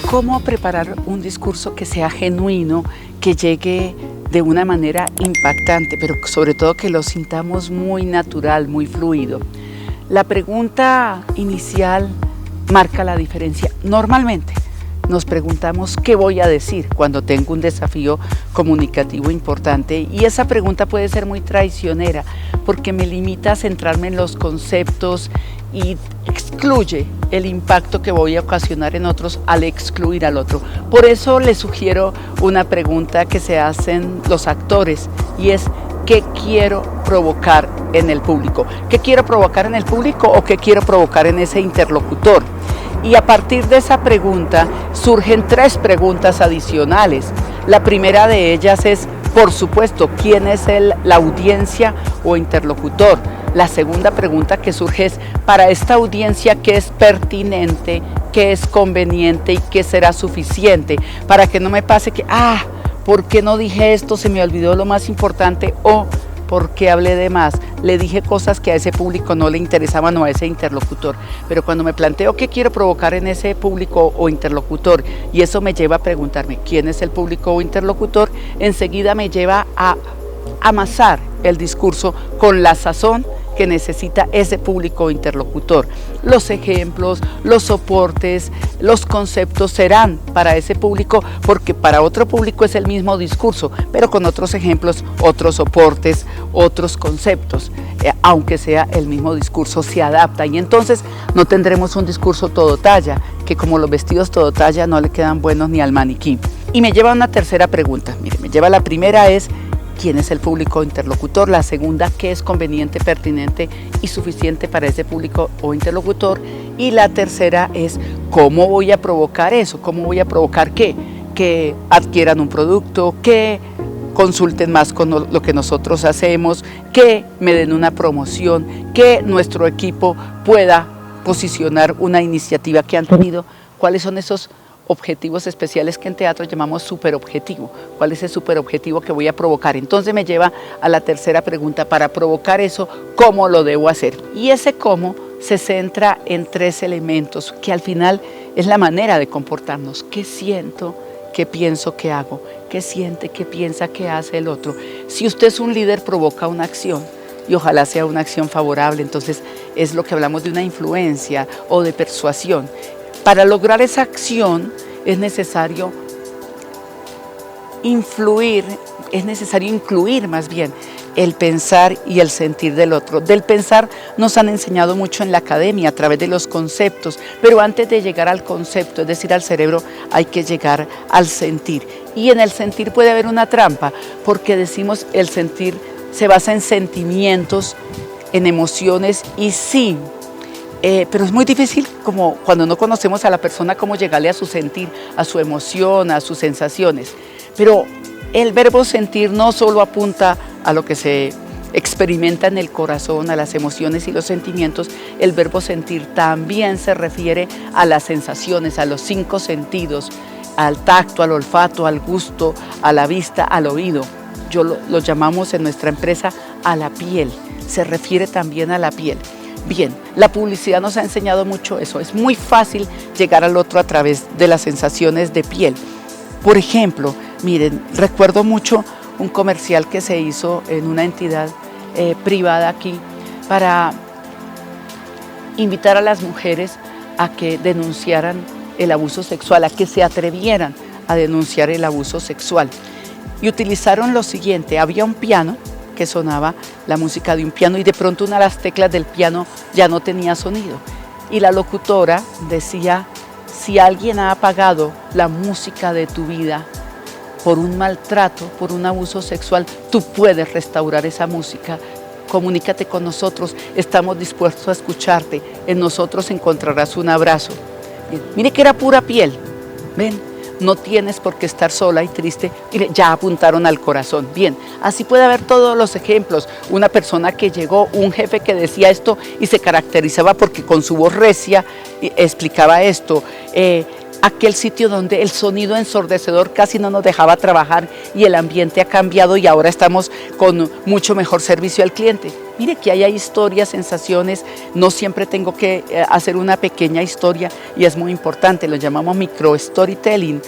¿Cómo preparar un discurso que sea genuino, que llegue de una manera impactante, pero sobre todo que lo sintamos muy natural, muy fluido? La pregunta inicial marca la diferencia. Normalmente nos preguntamos qué voy a decir cuando tengo un desafío comunicativo importante, y esa pregunta puede ser muy traicionera porque me limita a centrarme en los conceptos y excluye el impacto que voy a ocasionar en otros al excluir al otro. Por eso les sugiero una pregunta que se hacen los actores, y es: ¿qué quiero provocar en el público? ¿Qué quiero provocar en el público o qué quiero provocar en ese interlocutor? Y a partir de esa pregunta surgen 3 preguntas adicionales. La primera de ellas es, por supuesto, ¿quién es la audiencia o interlocutor? La segunda pregunta que surge es, para esta audiencia, ¿qué es pertinente, qué es conveniente y qué será suficiente? Para que no me pase que, ¿por qué no dije esto? Se me olvidó lo más importante, o ¿por qué hablé de más? Le dije cosas que a ese público no le interesaban o a ese interlocutor. Pero cuando me planteo qué quiero provocar en ese público o interlocutor, y eso me lleva a preguntarme quién es el público o interlocutor, enseguida me lleva a amasar el discurso con la sazón que necesita ese público o interlocutor. Los ejemplos, los soportes, los conceptos serán para ese público, porque para otro público es el mismo discurso, pero con otros ejemplos, otros soportes, otros conceptos. Aunque sea el mismo discurso, se adapta, y entonces no tendremos un discurso todo talla, que como los vestidos todo talla no le quedan buenos ni al maniquí. Y me lleva a una tercera pregunta. Mire, me lleva, la primera es: ¿quién es el público interlocutor? La segunda, ¿qué es conveniente, pertinente y suficiente para ese público o interlocutor? Y la tercera es, ¿cómo voy a provocar eso? ¿Cómo voy a provocar qué? Que adquieran un producto, que consulten más con lo que nosotros hacemos, que me den una promoción, que nuestro equipo pueda posicionar una iniciativa que han tenido. ¿Cuáles son esos objetivos especiales que en teatro llamamos superobjetivo? ¿Cuál es el superobjetivo que voy a provocar? Entonces me lleva a la tercera pregunta: para provocar eso, ¿cómo lo debo hacer? Y ese cómo se centra en 3 elementos, que al final es la manera de comportarnos. ¿Qué siento? ¿Qué pienso? ¿Qué hago? ¿Qué siente? ¿Qué piensa? ¿Qué hace el otro? Si usted es un líder, provoca una acción, y ojalá sea una acción favorable. Entonces es lo que hablamos de una influencia o de persuasión. Para lograr esa acción es necesario incluir más bien el pensar y el sentir del otro. Del pensar nos han enseñado mucho en la academia a través de los conceptos, pero antes de llegar al concepto, es decir, al cerebro, hay que llegar al sentir. Y en el sentir puede haber una trampa, porque decimos el sentir se basa en sentimientos, en emociones, y sí, pero es muy difícil, como cuando no conocemos a la persona, cómo llegarle a su sentir, a su emoción, a sus sensaciones. Pero el verbo sentir no solo apunta a lo que se experimenta en el corazón, a las emociones y los sentimientos. El verbo sentir también se refiere a las sensaciones, a los 5 sentidos, al tacto, al olfato, al gusto, a la vista, al oído. Lo llamamos en nuestra empresa a la piel, se refiere también a la piel. Bien, la publicidad nos ha enseñado mucho eso. Es muy fácil llegar al otro a través de las sensaciones de piel. Por ejemplo, miren, recuerdo mucho un comercial que se hizo en una entidad privada aquí para invitar a las mujeres a que denunciaran el abuso sexual, a que se atrevieran a denunciar el abuso sexual. Y utilizaron lo siguiente: había un piano que sonaba la música de un piano, y de pronto una de las teclas del piano ya no tenía sonido. Y la locutora decía: si alguien ha apagado la música de tu vida por un maltrato, por un abuso sexual, tú puedes restaurar esa música. Comunícate con nosotros, estamos dispuestos a escucharte, en nosotros encontrarás un abrazo. Bien, mire que era pura piel, ven. No tienes por qué estar sola y triste. Mire, ya apuntaron al corazón. Bien, así puede haber todos los ejemplos. Una persona que llegó, un jefe que decía esto y se caracterizaba porque con su voz recia explicaba esto. aquel sitio donde el sonido ensordecedor casi no nos dejaba trabajar y el ambiente ha cambiado y ahora estamos con mucho mejor servicio al cliente. Mire que ahí hay historias, sensaciones, no siempre tengo que hacer una pequeña historia y es muy importante, lo llamamos micro storytelling,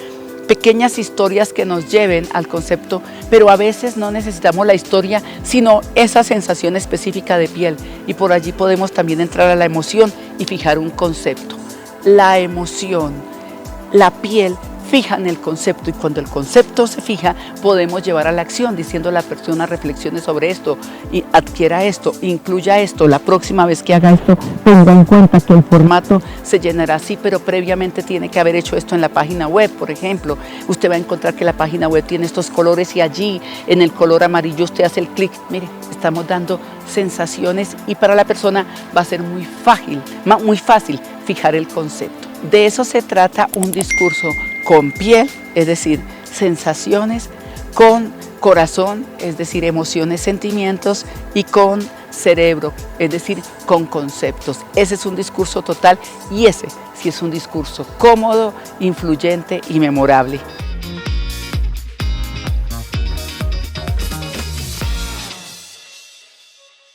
pequeñas historias que nos lleven al concepto, pero a veces no necesitamos la historia, sino esa sensación específica de piel y por allí podemos también entrar a la emoción y fijar un concepto. La emoción, la piel fijan el concepto y cuando el concepto se fija podemos llevar a la acción diciendo a la persona reflexione sobre esto y adquiera esto, incluya esto, la próxima vez que haga esto tenga en cuenta que el formato se llenará así, pero previamente tiene que haber hecho esto en la página web, por ejemplo. Usted va a encontrar que la página web tiene estos colores y allí en el color amarillo usted hace el clic. Mire, estamos dando sensaciones y para la persona va a ser muy fácil fijar el concepto. De eso se trata un discurso con piel, es decir, sensaciones, con corazón, es decir, emociones, sentimientos, y con cerebro, es decir, con conceptos. Ese es un discurso total y ese sí es un discurso cómodo, influyente y memorable.